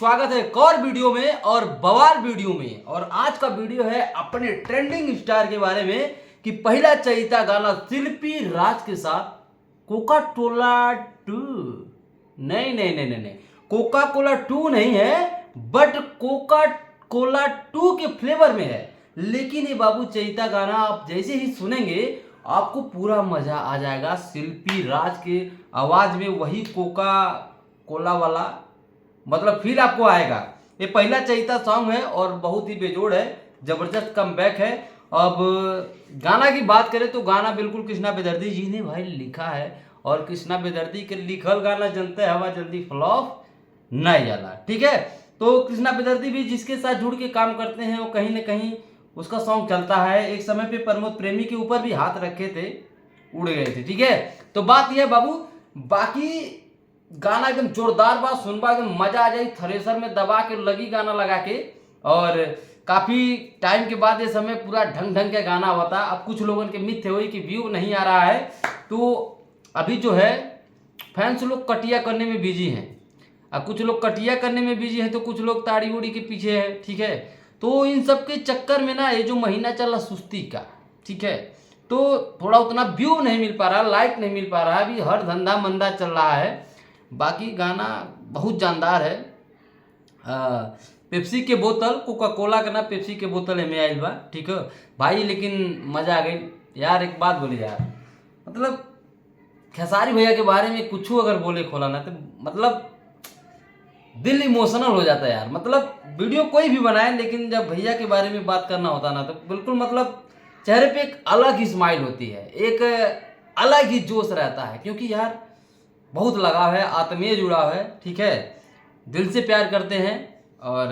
स्वागत है एक और वीडियो में और बवाल वीडियो में। और आज का वीडियो है अपने ट्रेंडिंग स्टार के बारे में कि पहला चहिता गाना शिल्पी राज के साथ कोका कोला 2 नहीं, कोका कोला 2 नहीं है, बट कोका कोला 2 के फ्लेवर में है। लेकिन ये बाबू चहिता गाना आप जैसे ही सुनेंगे आपको पूरा मजा आ जाएगा। शिल्पी राज के आवाज में वही कोका कोला वाला मतलब फील आपको आएगा। ये पहला चहिता सॉन्ग है और बहुत ही बेजोड़ है, जबरदस्त कमबैक है। अब गाना की बात करें तो गाना बिल्कुल कृष्णा बेदर्दी जी ने भाई लिखा है और कृष्णा बेदर्दी के लिखल गाना जनते हवा जल्दी फ्लॉप नहीं जाला, ठीक है। तो कृष्णा बेदर्दी भी जिसके साथ जुड़ के काम करते हैं वो कहीं ना कहीं उसका सॉन्ग चलता है। एक समय पे प्रमोद प्रेमी के ऊपर भी हाथ रखे थे, उड़ गए थे, ठीक है। तो बात यह है बाबू, बाकी गाना एकदम जोरदार बात सुनबा एकदम मजा आ जाए, थ्रेसर में दबा के लगी गाना लगा के। और काफी टाइम के बाद ये समय पूरा ढंग ढंग के गाना होता। अब कुछ लोगों के मिथ हुई कि व्यू नहीं आ रहा है, तो अभी जो है फैंस लोग कटिया करने में बिजी हैं। अब कुछ लोग कटिया करने में बिजी हैं तो कुछ लोग ताड़ी उड़ी के पीछे है, ठीक है। तो इन सब के चक्कर में ना ये जो महीना चल रहा सुस्ती का, ठीक है, तो थोड़ा उतना व्यू नहीं मिल पा रहा, लाइक नहीं मिल पा रहा। अभी हर धंधा मंदा चल रहा है। बाकी गाना बहुत जानदार है। पेप्सी के बोतल कोका कोला का ना पेप्सी के बोतल में आयल बा, ठीक है भाई। लेकिन मजा आ गई यार। एक बात बोली यार, मतलब खेसारी भैया के बारे में कुछ अगर बोले खोला ना तो मतलब दिल इमोशनल हो जाता है यार। मतलब वीडियो कोई भी बनाए लेकिन जब भैया के बारे में बात करना होता ना तो बिल्कुल मतलब चेहरे पे एक अलग ही स्माइल होती है, एक अलग ही जोश रहता है। क्योंकि यार बहुत लगाव है, आत्मीय जुड़ाव है, ठीक है। दिल से प्यार करते हैं और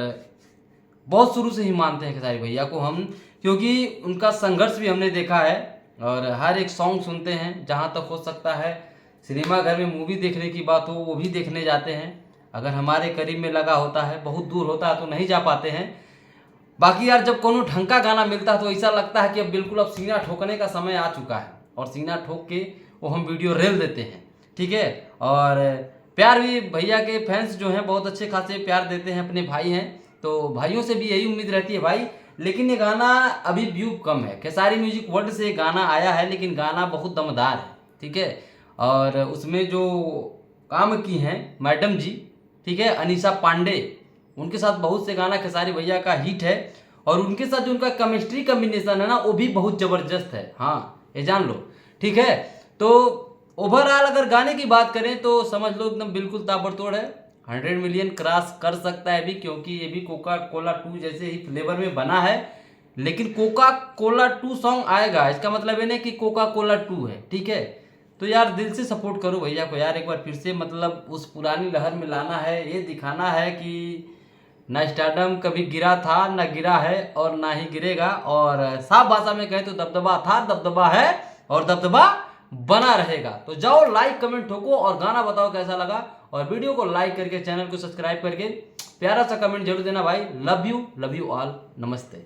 बहुत शुरू से ही मानते हैं खेसारी भैया को हम, क्योंकि उनका संघर्ष भी हमने देखा है। और हर एक सॉन्ग सुनते हैं, जहाँ तक हो सकता है सिनेमा घर में मूवी देखने की बात हो वो भी देखने जाते हैं। अगर हमारे करीब में लगा होता है, बहुत दूर होता है तो नहीं जा पाते हैं। बाकी यार जब कोनो ढंग का गाना मिलता है तो ऐसा लगता है कि अब बिल्कुल अब सीना ठोकने का समय आ चुका है और सीना ठोक के वो हम वीडियो रेल देते हैं, ठीक है। और प्यार भी भैया के फैंस जो हैं बहुत अच्छे खासे प्यार देते हैं, अपने भाई हैं तो भाइयों से भी यही उम्मीद रहती है भाई। लेकिन ये गाना अभी व्यू कम है। खेसारी म्यूजिक वर्ल्ड से गाना आया है लेकिन गाना बहुत दमदार है, ठीक है। और उसमें जो काम की हैं मैडम जी, ठीक है, अनीशा पांडे, उनके साथ बहुत से गाना खेसारी भैया का हिट है। और उनके साथ जो उनका केमिस्ट्री कम्बिनेशन है ना वो भी बहुत जबरदस्त है, हाँ ये जान लो, ठीक है। तो ओवरऑल अगर गाने की बात करें तो समझ लो एकदम बिल्कुल ताबड़तोड़ है। 100 मिलियन क्रॉस कर सकता है भी, क्योंकि ये भी कोका कोला 2 जैसे ही फ्लेवर में बना है। लेकिन कोका कोला 2 सॉन्ग आएगा, इसका मतलब ये नहीं कि कोका कोला 2 है, ठीक है। तो यार दिल से सपोर्ट करो भैया को यार, एक बार फिर से मतलब उस पुरानी लहर में लाना है। ये दिखाना है कि ना स्टारडम कभी गिरा था, ना गिरा है और ना ही गिरेगा। और साफ भाषा में कहें तो दबदबा था, दबदबा है और दबदबा बना रहेगा। तो जाओ लाइक कमेंट ठोको और गाना बताओ कैसा लगा। और वीडियो को लाइक करके चैनल को सब्सक्राइब करके प्यारा सा कमेंट जरूर देना भाई। लव यू ऑल, नमस्ते।